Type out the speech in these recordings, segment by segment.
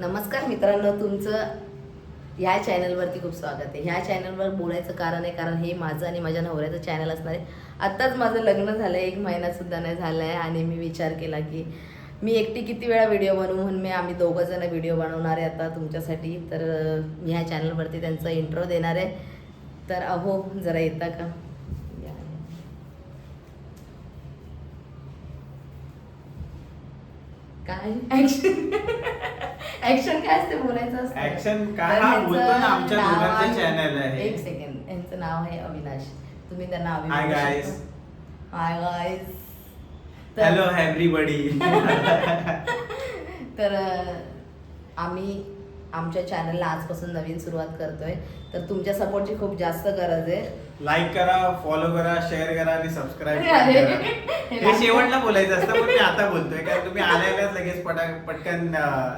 नमस्कार मित्रांनो, तुमचं ह्या चॅनलवरती खूप स्वागत आहे. ह्या चॅनलवर बोलायचं कारण आहे कारण हे माझं आणि माझ्या नवऱ्याचं चॅनल असणार आहे. आत्ताच माझं लग्न झालं आहे, 1 महिनासुद्धा नाही झाला आहे आणि मी विचार केला की मी एकटी किती वेळा व्हिडिओ बनवू, म्हणून आम्ही दोघंजण व्हिडिओ बनवणार आहे आता तुमच्यासाठी. तर मी ह्या चॅनलवरती त्यांचा इंट्रो देणार आहे. तर अहो जरा येता का? काय ऍक्शन काय असते बोलायचं असतं? ऍक्शन काय हा बोलतो ना, आमच्या दोघांचं चॅनल आहे. एक सेकंड, यांचं नाव आहे अविनाश. तुम्ही त्यांना hi guys. Hi guys. Hello everybody. तर आम्ही आमच्या चॅनलला आजपासून नवीन सुरुवात करतोय, तर तुमच्या सपोर्टची खूप जास्त गरज आहे. लाईक करा, फॉलो करा, शेअर करा आणि सबस्क्राईब करा. हे शेवटला बोलायचं असतं पण मी आता बोलतोय कारण तुम्ही आल्यालाच लगेच पटकन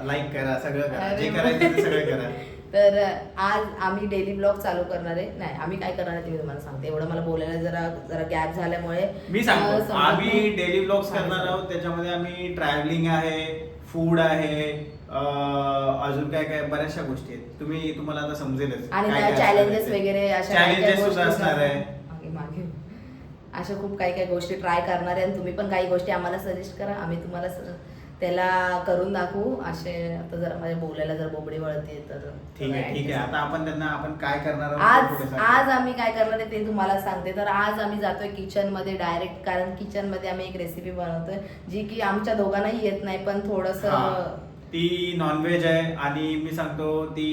लाईक करा, सगळं करा, जे करायचं ते सगळं करा. तर आज आम्ही डेली ब्लॉग चालू करणार आहे. नाही, आम्ही काय करणार आहे ते मी तुम्हाला सांगते. एवढं मला बोलायला जरा गॅप झाल्यामुळे मी सांगतो, आम्ही डेली ब्लॉग्स करणार आहोत. त्याच्यामध्ये आम्ही ट्रॅव्हलिंग आहे, फूड आहे, अजून काय काय बऱ्याचशा गोष्टी आहेत. तुम्हाला आता समजेलच. आणि चॅलेंजेस वगैरे अशा चॅलेंजेस सुद्धा असणार आहे. मागे अशा खूप काही काही गोष्टी ट्राय करणार आहे आणि तुम्ही पण काही गोष्टी आम्हाला सजेस्ट करा, आम्ही तुम्हाला त्याला करून दाखवू. असे आता जरा माझ्या बोलायला जर बोबडी वळते तर ठीक आहे. आता आपण काय करणार आहोत, आज आम्ही काय करणार आहे ते तुम्हाला सांगते. तर आज आम्ही जातोय किचन मध्ये डायरेक्ट, कारण किचन मध्ये आम्ही एक रेसिपी बनवतोय जी की आमच्या दोघांनाही येत नाही, पण थोडस ती नॉनव्हेज आहे आणि मी सांगतो ती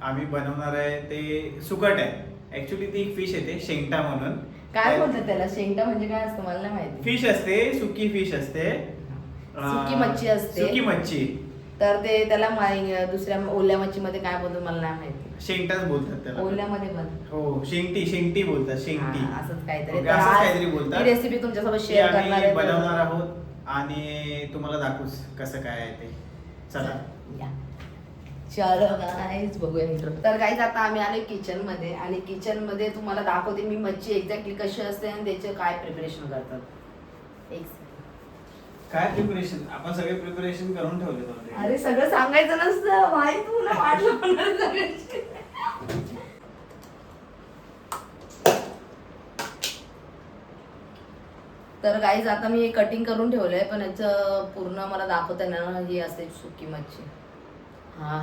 आम्ही बनवणार आहे. ते सुकट आहे. ऍक्च्युली ती फिश येते, शेंगटा म्हणून. काय बोलतात त्याला? शेंगटा म्हणजे काय असतं मला नाही माहिती. फिश असते, सुकी फिश असते, सुकी मच्छी असते. सुकी मच्छी. तर ते त्याला दुसऱ्या ओल्या मच्छी मध्ये काय बोलतात मला नाही माहिती. शेंगटाच बोलतात त्याला. ओल्यामध्ये पण हो, शेंगटी बोलतात. शेंगटी असंच काहीतरी. असंच काहीतरी बोलतात. ही रेसिपी तुमच्यासोबत शेअर करणार आहे, बनवणार आहोत आणि तुम्हाला दाखवूच कसं काय आहे ते. चला चलो गाईज, बघूया इंट्रो. तर गाईज आता आम्ही आलो किचन मध्ये आणि किचन मध्ये तुम्हाला दाखवते मी मच्छी एक्झॅक्टली कशी असते आणि त्याचे काय प्रिपरेशन करतात. काय प्रिपरेशन? आपण सगळे प्रिपरेशन करून ठेवले होते. अरे सगळं सांगायचं नसतं माहिती, तुला वाटलं सगळं. तर गाईज आता मी कटिंग करून ठेवलंय, पण याचं पूर्ण मला दाखवता ना ही असते सुकी मच्छी. हा,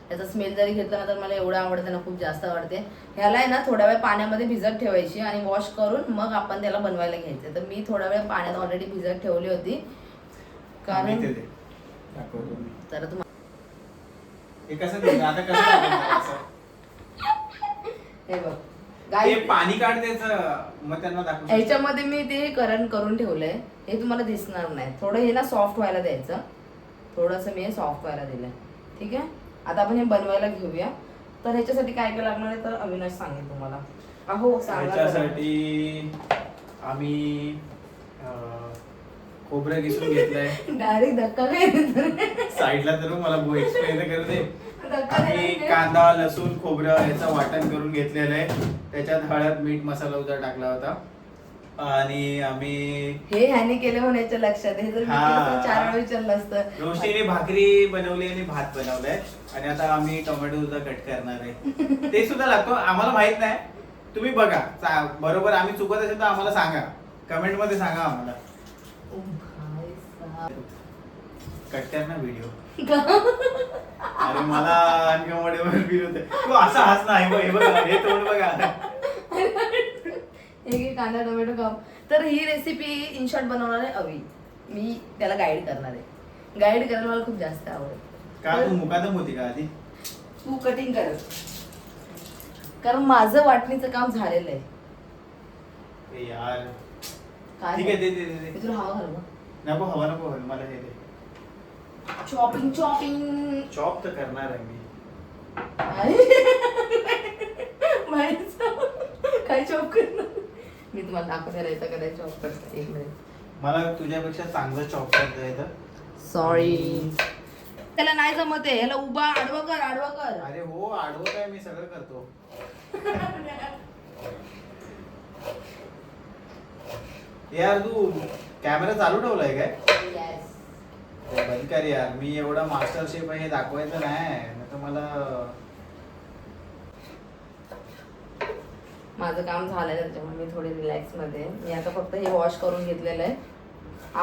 त्याचा स्मेल जरी घेतला ना तर मला एवढं आवडतं ना, खूप जास्त आवडते. ह्याला आहे ना थोड्या वेळ पाण्यामध्ये भिजत ठेवायची आणि वॉश करून मग आपण त्याला बनवायला घ्यायचं. तर मी थोडा वेळ पाण्यात ऑलरेडी भिजत ठेवली होती कारण तर तुम्हाला हे बघ पाणी काढतेच मग त्यांना दाखव. ह्याच्यामध्ये मी ते करून ठेवलंय, हे तुम्हाला दिसणार नाही. थोडं हे ना सॉफ्ट व्हायला द्यायचं, थोडंसं मी हे सॉफ्ट व्हायला दिलंय. ठीक आहे, आता आपण हे बनवायला घेऊया. तर ह्याच्यासाठी काय काय लागणार आहे तर अविनाश सांगेल तुम्हाला. अहो ह्याच्यासाठी आम्ही खोबरं किसून घेतलंय. डायरेक्ट धक्का काय साईडला तर मला एक्सप्लेन करू दे. आम्ही कांदा, लसूण, खोबरं याचं वाटण करून घेतलेलं आहे. त्याच्यात हळद, मीठ, मसाला उद्या टाकला होता आणि आम्ही हे ह्याने केलं म्हणायचं लक्षात. हे जर 4 वेळा विचारलं असतं. रोशनीने भाकरी बनवली आणि भात बनवलाय आणि आता आम्ही टोमॅटो सुद्धा कट करणार आहे. ते सुद्धा लागतो, आम्हाला माहित नाही. तुम्ही बघा बरोबर, आम्ही चुकत असेल तर आम्हाला सांगा, कमेंट मध्ये सांगा आम्हाला. कट कर ना व्हिडिओ. अरे मला अनकम्फर्टेबल फील होते. तू असा हस ना, हे बघा, हे तोंड बघा. एक कांदा टोमॅटो काप. तर ही रेसिपी इन शॉर्ट बनवणार आहे अवी. मी त्याला गाईड करणार आहे. गाईड करायला मला खूप जास्त आवडतं. का तू मुकादम होती का आधी? तू कटिंग कर, कारण माझं वाटणीचं काम झालेलं आहे. यार काय ठीक आहे, दे. तुला हवा घालू? नको, हवा नको, मला हे दे. चॉपिंग चॉप तर करणार आहे मी. काय चॉप करणार? मी तुम्हाला दाखवणार आहे कधी चॉप करते. 1 मिनिट. मला तुझ्यापेक्षा चांगलं चॉप करता येतं. सॉरी, त्याला नाही जमत आहे. ह्याला उभा आडवं कर. अरे हो, आडवं काय, मी सगळं करतो. यार तू कॅमेरा चालू ठेवलाय काय? Yes. बंद कर यार, मी एवढा मास्टर शेफ हे दाखवायचं नाही तर मला. माझं काम झालेलं आहे त्याच्यामुळे मी थोडी रिलॅक्स मध्ये आहे. मी आता फक्त हे वॉश करून घेतलेलं आहे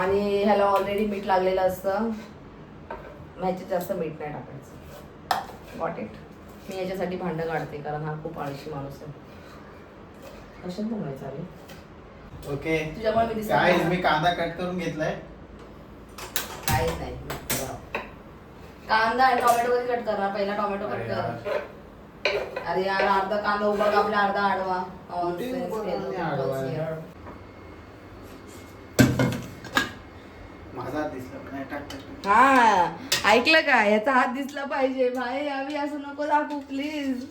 आणि ह्याला ऑलरेडी मीठ लागलेलं असतं, ह्याच्यात जास्त मीठ नाही टाकायचं. Got it. मी याच्यासाठी भांडं काढते कारण हा खूप आळशी माणूस आहे. कशात बनवायचं आले ओके. तुझ्यामुळे मी दिसत काय नाही. मी कांदा कट करून घेतलाय. काहीच नाही. कांदा आणि टोमॅटो कधी कट करणार? पहिला टोमॅटो कट कर. अरे यार अर्धा कांदा उभा कापला अर्धा आडवा. कुठे उभा आणि आडवा आहे? माझा हात दिसला नाही. टाक टाक टाक. हा ऐकलं का? याचा हात दिसला पाहिजे भाई. आम्ही असं नको दाखवू प्लीज.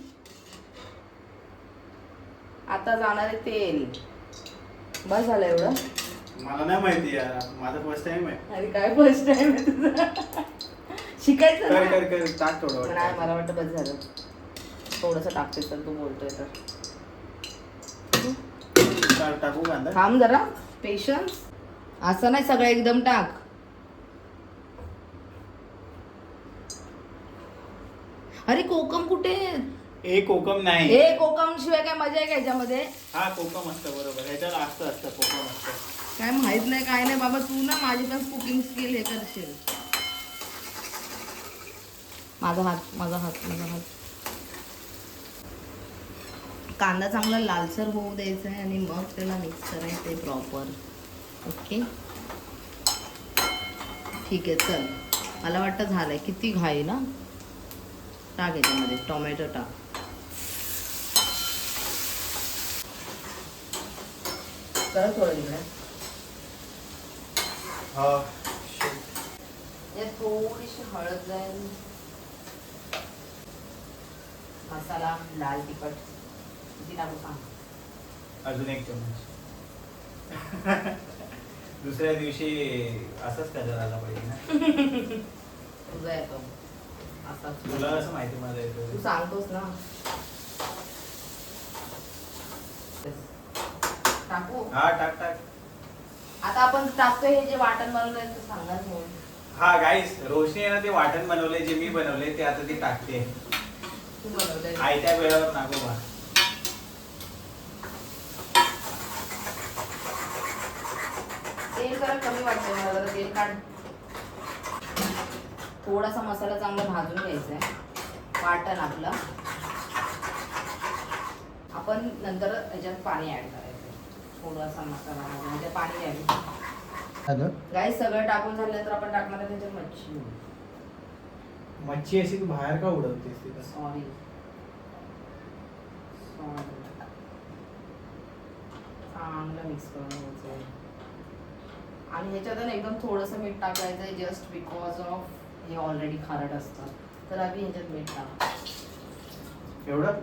आता जाणार आहे तेल. बस झालं एवढं. मला नाही माहिती यार, माझा फर्स्ट टाइम आहे. अरे काय फर्स्ट टाइम आहे तुझं? शिकायचं कर ना. कर कर टाक थोडं. नाही मला वाटतं बस झालं. थोडस टाकते तर तू बोलतोय तर टाकू कांदा. थांब जरा. पेशन्स. असं नाही सगळं एकदम टाक. अरे कोकम कुठे? एक कोकम नाही. हे कोकम शिवाय काय मजा आहे का ह्याच्यामध्ये? हा कोकम असतं बरोबर, ह्याच्यात असतं कोकम असतं. काय माहित नाही काय नाही बाबा. तू ना माझी पण कुकिंग स्किल हे करशील. माझा हात माझा हात माझा हात. कांदा चांगला लालसर होऊ द्यायचा आहे आणि मग त्याला मिक्स करायचं आहे प्रॉपर. ओके ठीक आहे चल. मला वाटतं झालंय. किती घाई ना. टाक याच्यामध्ये टोमॅटो टाक. कर थोडं इकडे. यात थोडीशी हळद जाईल. मसाला लाल तिखट किती टाकू सांग? अजून एक चमच. दुसऱ्या दिवशी असंच कलर आला पाहिजे ना. तुझा येतो असाच. तुला असं माहिती माझा तू येतो. सांगतोस ना. टाकू. हा टाक टाक. आता आपण टाकतोय हे जे वाटण बनवलंय ते सांगा म्हणून. हा गाईस, रोशनी ना ते वाटण बनवले जे मी बनवले ते आता ती टाकते. तू बनवलंय. आयत्या वेळेवर नागो बा. तेल जरा कमी वाटतंय मला. जरा तेल काढ. थोडासा मसाला चांगला भाजून घ्यायचा आहे. वाटण आपलं आपण नंतर याच्यात पाणी ऍड करायचं. थोडासा मसाला म्हणजे पाणी ऍड. गाईस सगळं टाकून झालं तर आपण टाकणार आहे त्याच्यात मच्छी. मच्छी अशी तू बाहेर का उडवतेस तिथं? सॉरी. चांगलं मिक्स करून घ्यायचं आणि ह्याच्यातून एकदम थोडंसं मीठ टाकायचं आहे जस्ट बिकॉज ऑफ हे ऑलरेडी खारट असतं. तर आम्ही ह्याच्यात मीठ टाक. एवढं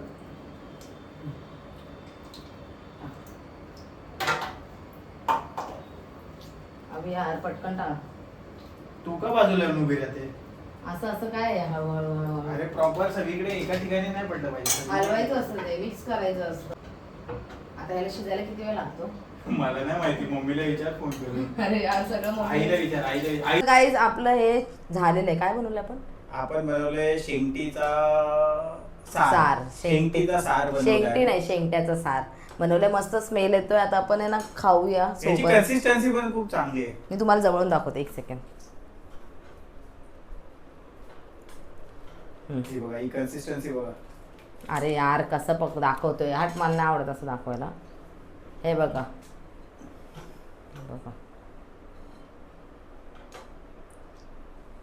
अभि यार पटकन टाक. तू का बाजूला येऊन उभी राहते? असं असं काय आहे हळूहळू हळूहळू. अरे प्रॉपर सगळीकडे एका ठिकाणी नाही पडलं पाहिजे. हलवायचं असतं ते मिक्स करायचं असतं. आता याला शिजायला किती वेळ लागतो? मला नाही माहिती, मम्मीला विचार फोन करून. अरे यार सगळं आईला विचार. आई गाईज आपलं हे झालेलं आहे. काय बनवलं आपण बनवलंय शेंगटीचा सार. शेंगटीचा सार बनवलाय. शेंगटी नाही शेंगट्याचा सार बनवलंय. मस्त स्मेल येतोय. आता आपण आहे ना खाऊया याची सोबत. कन्सिस्टन्सी पण खूप चांगली आहे. मी तुम्हाला जवळून दाखवते एक सेकंड. ही बघा, ही कन्सिस्टन्सी बघा. अरे यार कसं दाखवतोय. हाट मला नाही आवडत असं दाखवायला. हे बघा बघा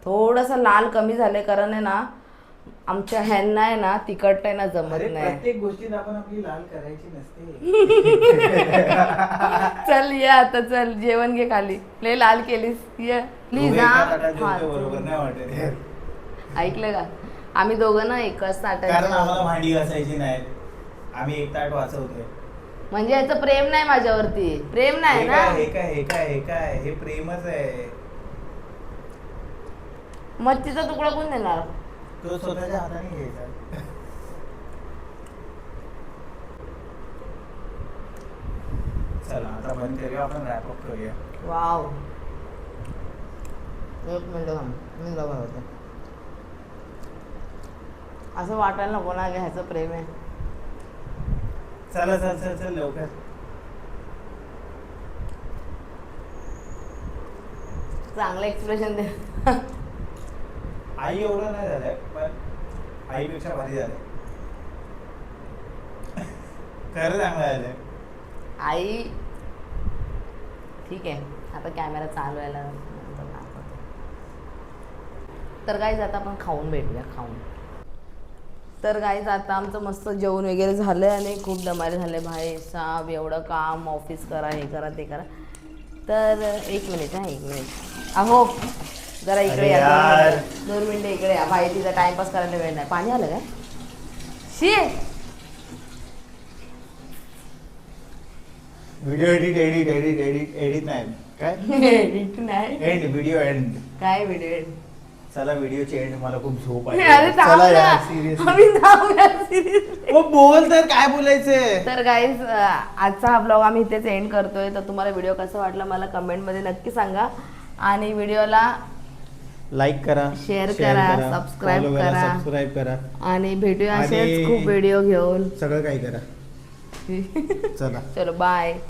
थोडंसं लाल कमी झालंय कारण आहे ना आमच्या ह्यांना आहे ना तिखट आहे ना जमत अरे नाही. प्रत्येक गोष्टीत आपण आपली लाल करायची नसते. चल ये आता चल जेवण घे खाली. लय लाल केलीस. ये प्लीज. दोघे एका ताटात जेवतो बरोबर नाही वाटत यार. ऐकलं का? आम्ही दोघं ना एकच कारण आम्हाला ताटात. भांडी घासायची नाहीत. आम्ही एक ताट वाचवतोय. म्हणजे याचं प्रेम नाही माझ्यावरती. प्रेम नाही हे ना. काय हे काय हे काय हे प्रेमच आहे. मच्छीचा तुकडा कोण देणार? तो स्वतःच्या हाताने घ्यायचा. चला आता बंद करूया, आपण रॅप अप करूया. वाव एक मिनिट थांब, मी तुला बनवते. असं वाटायला नको ना ह्याचं प्रेम आहे. चला चल चल चल लवकर. चांगलं एक्सप्रेशन दे. आई एवढं नाही झालंय पण आईपेक्षा भारी झालंय. खरं चांगलं झालंय. आई ठीक आहे, आता कॅमेरा चालू व्हायला नंतर दाखवते. तर गाईज आता आपण खाऊन भेटूया, खाऊन. तर गाईज आता आमचं मस्त जेवण वगैरे झालं आणि खूप दमारे झाले. भाई साहेब एवढं काम, ऑफिस करा, हे करा ते करा. तर एक मिनिट हा, एक मिनिट. अहो जरा इकडे या, यार. 2 मिनिटं इकडे या. भाई तिचा टाइमपास करायला वेळ नाही. पाणी आलं काय? शी व्हिडिओ एडिट नाही काय एडिट नाही. End video end. काय व्हिडिओ? चला व्हिडिओचे एंड. मला खूप झोप अरे आली. थांब चला ना. यार सिरियसली. आम्ही थांब यार, seriously. ओ बोल तर काय बोलायचंय. तर गाईज आजचा हा ब्लॉग आम्ही इथेच एंड करतोय. तर तुम्हाला व्हिडिओ कसा वाटला मला कमेंटमध्ये नक्की सांगा. आणि व्हिडिओला लाईक करा, शेअर करा, सबस्क्राईब follow करा. सबस्क्राईब करा, आणि भेटूया आणि- असेच खूप व्हिडिओ घेऊन. सगळं काही करा. चला चलो बाय.